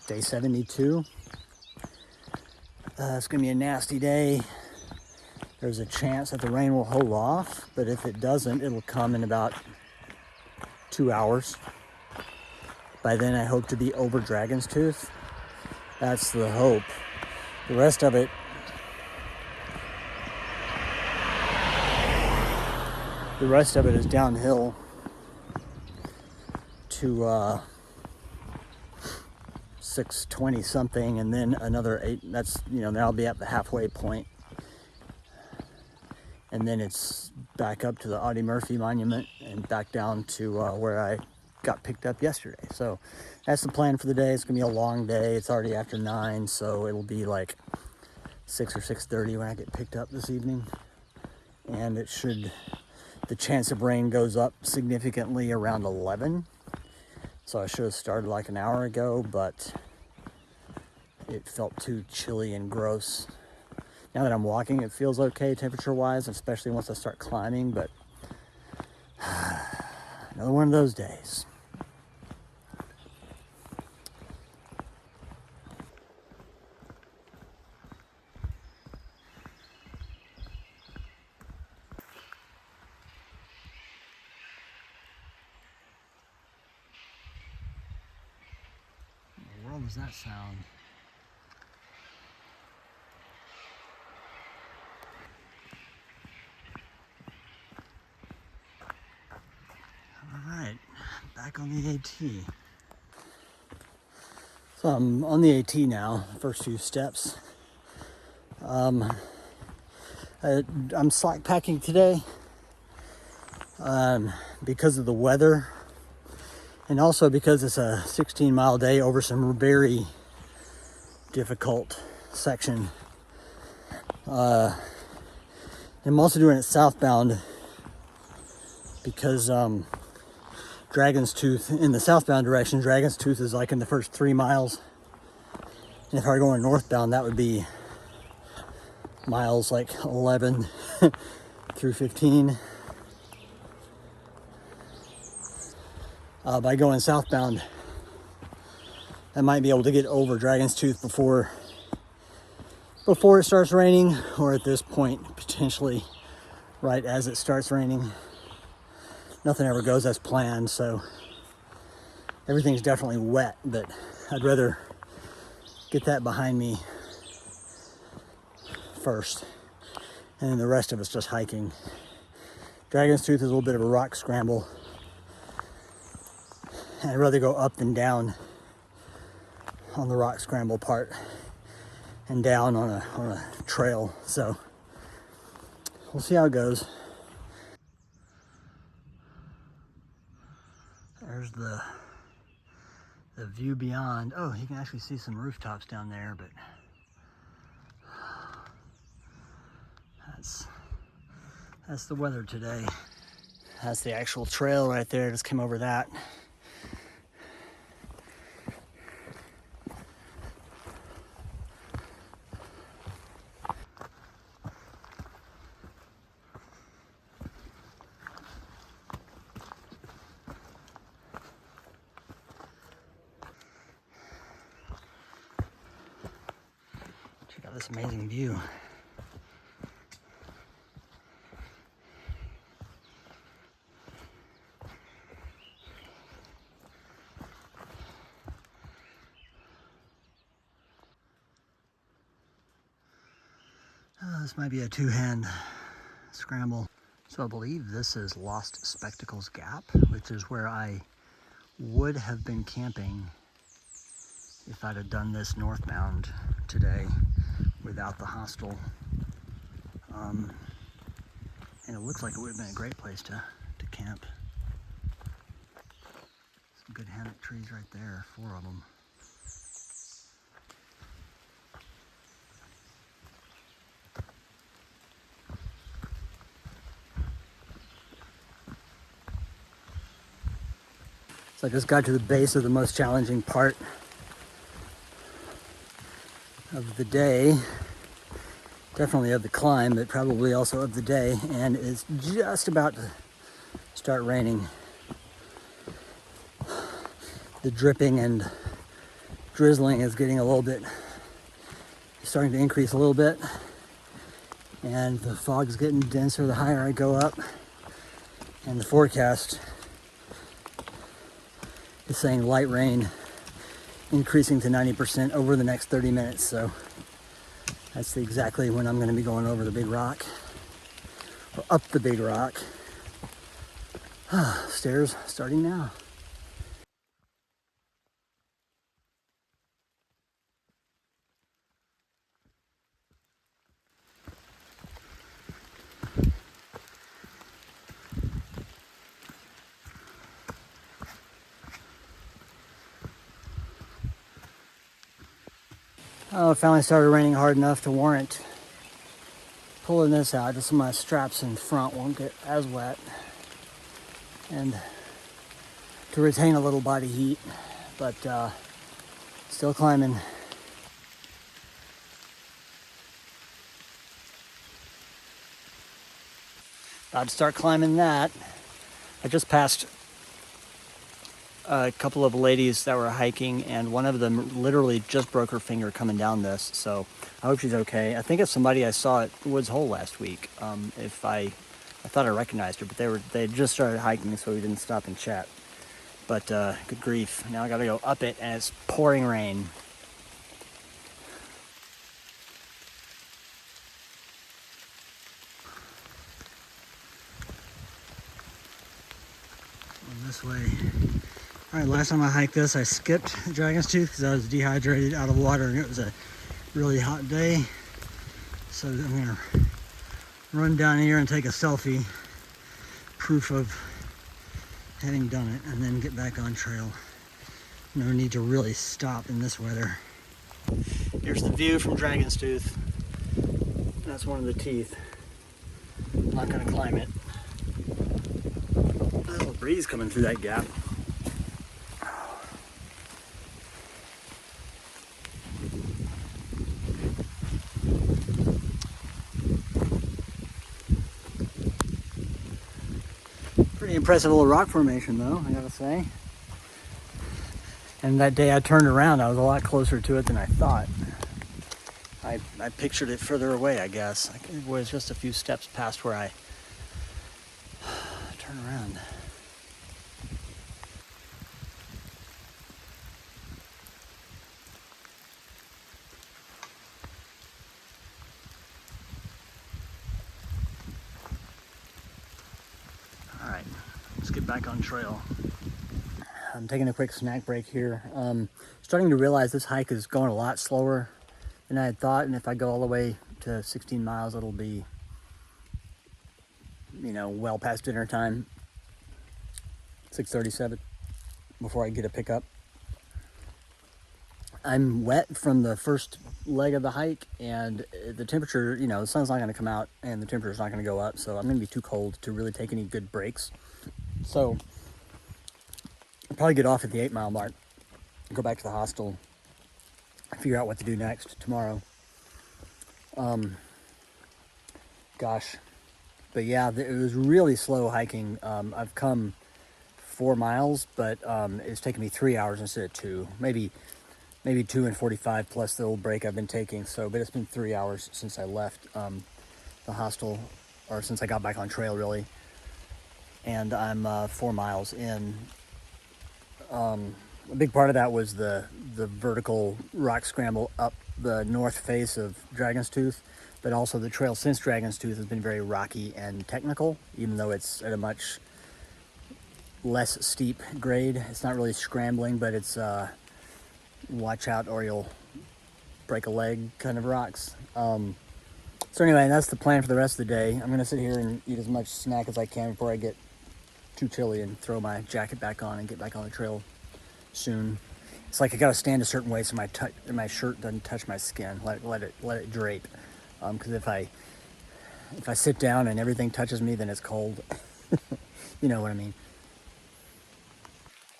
day 72. It's gonna be a nasty day. There's a chance that the rain will hold off, but if it doesn't, it'll come in about 2 hours. By then, I hope to be over Dragon's Tooth. That's the hope. The rest of it, is downhill to 620 something, and then another 8. That's, then I'll be at the halfway point. And then it's back up to the Audie Murphy Monument and back down to where I got picked up yesterday. So that's the plan for the day. It's gonna be a long day. It's already after 9, so it'll be like 6 or 6:30 when I get picked up this evening. And the chance of rain goes up significantly around 11. So I should have started like an hour ago, but it felt too chilly and gross. Now that I'm walking, it feels okay temperature-wise, especially once I start climbing, but another one of those days. What in the world does that sound? Alright, back on the AT. So I'm on the AT now, first few steps. I'm slack packing today because of the weather, and also because it's a 16-mile day over some very difficult section. I'm also doing it southbound because Dragon's Tooth, in the southbound direction, Dragon's Tooth is like in the first 3 miles. And if I were going northbound, that would be miles like 11 through 15. By going southbound, I might be able to get over Dragon's Tooth before it starts raining, or at this point, potentially right as it starts raining. Nothing ever goes as planned, so everything's definitely wet, but I'd rather get that behind me first, and then the rest of it's just hiking. Dragon's Tooth is a little bit of a rock scramble, and I'd rather go up than down on the rock scramble part and down on a trail, so we'll see how it goes. There's the view beyond. Oh, you can actually see some rooftops down there, but that's the weather today. That's the actual trail right there. Just came over that. Check out this amazing view. This might be a two-hand scramble. So I believe this is Lost Spectacles Gap, which is where I would have been camping if I'd have done this northbound today without the hostel. And it looks like it would have been a great place to camp. Some good hammock trees right there, 4 of them. So I just got to the base of the most challenging part of the day. Definitely of the climb, but probably also of the day. And it's just about to start raining. The dripping and drizzling is getting a little bit, starting to increase a little bit. And the fog's getting denser the higher I go up. And the forecast is saying light rain increasing to 90% over the next 30 minutes. So that's exactly when I'm going to be going over the big rock, or up the big rock. Stairs starting now. Oh, it finally started raining hard enough to warrant pulling this out, just so my straps in front won't get as wet, and to retain a little body heat, but still climbing. About to start climbing that. I just passed a couple of ladies that were hiking, and one of them literally just broke her finger coming down this, so I hope she's okay. I think it's somebody I saw at Woods Hole last week. I thought I recognized her, but they had just started hiking, so we didn't stop and chat. But good grief, now I gotta go up it, and it's pouring rain. This way. All right, last time I hiked this, I skipped Dragon's Tooth because I was dehydrated, out of water, and it was a really hot day. So I'm gonna run down here and take a selfie, proof of having done it, and then get back on trail. No need to really stop in this weather. Here's the view from Dragon's Tooth. That's one of the teeth. I'm not gonna climb it. A little breeze coming through that gap. Pretty impressive little rock formation though, I gotta say. And that day I turned around, I was a lot closer to it than I thought. I pictured it further away, I guess. It was just a few steps past where I turn around. All right, let's get back on trail. I'm taking a quick snack break here. Starting to realize this hike is going a lot slower than I had thought, and if I go all the way to 16 miles, it'll be, well past dinner time, 6:37, before I get a pickup. I'm wet from the first leg of the hike, and the temperature, the sun's not going to come out, and the temperature's not going to go up, so I'm going to be too cold to really take any good breaks. So I'll probably get off at the 8-mile mark, go back to the hostel, figure out what to do next tomorrow. Gosh, but yeah, it was really slow hiking. I've come 4 miles, but it's taken me 3 hours instead of 2, maybe 2 and 45 plus the little break I've been taking. So, but it's been 3 hours since I left the hostel, or since I got back on trail really. And I'm 4 miles in. A big part of that was the vertical rock scramble up the north face of Dragon's Tooth, but also the trail since Dragon's Tooth has been very rocky and technical, even though it's at a much less steep grade. It's not really scrambling, but it's watch out or you'll break a leg kind of rocks. So anyway, that's the plan for the rest of the day. I'm gonna sit here and eat as much snack as I can before I get too chilly and throw my jacket back on and get back on the trail soon. It's like I gotta stand a certain way so my shirt doesn't touch my skin. Let it drape. Because if I sit down and everything touches me, then it's cold. You know what I mean.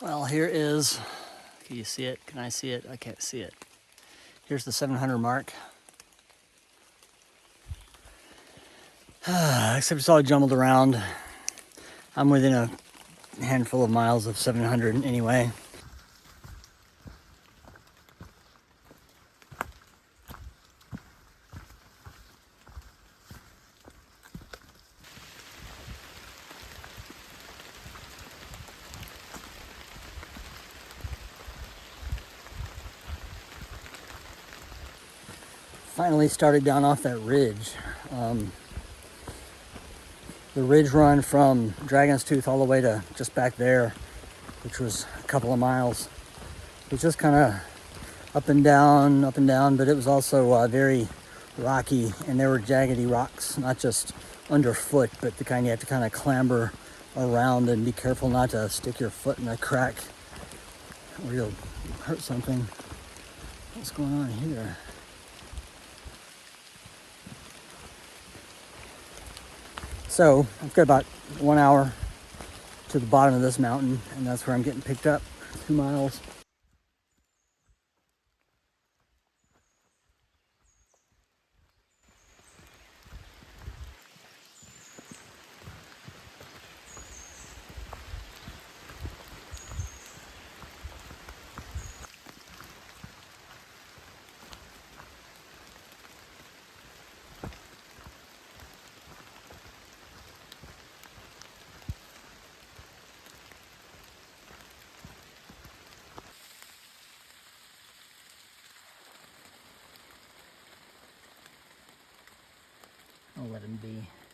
Well, here is. Can you see it? Can I see it? I can't see it. Here's the 700 mark. Except it's all jumbled around. I'm within a handful of miles of 700 anyway. Finally started down off that ridge. The ridge run from Dragon's Tooth all the way to just back there, which was a couple of miles. It was just kind of up and down, but it was also very rocky, and there were jaggedy rocks, not just underfoot, but the kind you have to kind of clamber around and be careful not to stick your foot in a crack or you'll hurt something. What's going on here? So I've got about 1 hour to the bottom of this mountain, and that's where I'm getting picked up, 2 miles. I'll let him be.